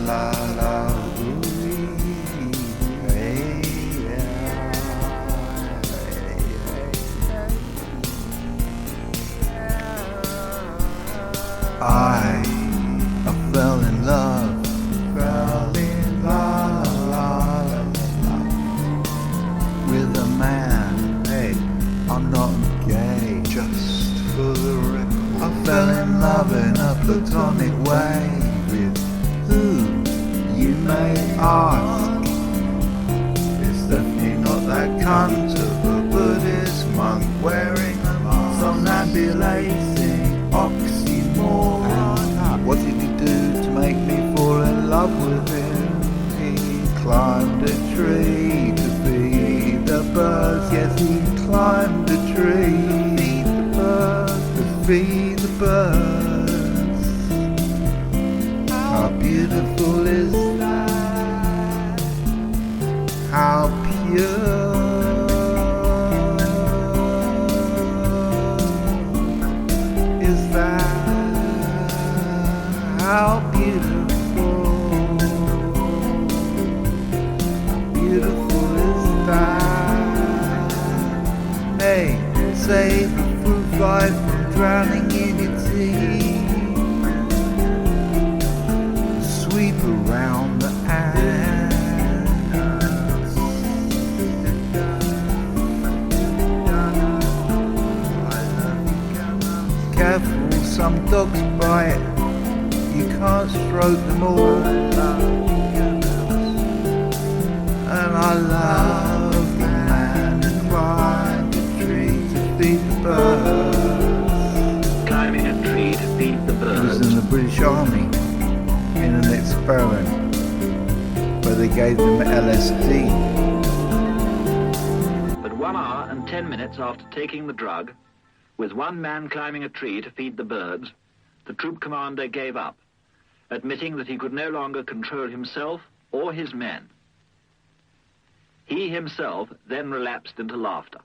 la la, ooh, hey, yeah, I fell in love, with a man. Hey, I'm not gay, just for the record. I fell in love in a platonic way with who, you may ask. It's definitely not that cunt of a Buddhist monk wearing a mask, somnambulating oxymoron. What did he do to make me fall in love with him? He climbed a tree to feed the birds. Yes, he climbed a tree to feed the birds, to feed the birds. How beautiful is that? How pure is that? How beautiful, beautiful is that? Hey, save the fruit fly from drowning in its tea. Sweep around the ants. Careful, some dogs bite. You can't stroke them all. And I love the man who climbed a tree to feed the birds. Climbing a tree to feed the He birds. was in the British Army in an experiment where they gave them LSD. But 1 hour and 10 minutes after taking the drug, with one man climbing a tree to feed the birds, the troop commander gave up, admitting that he could no longer control himself or his men. He himself then relapsed into laughter.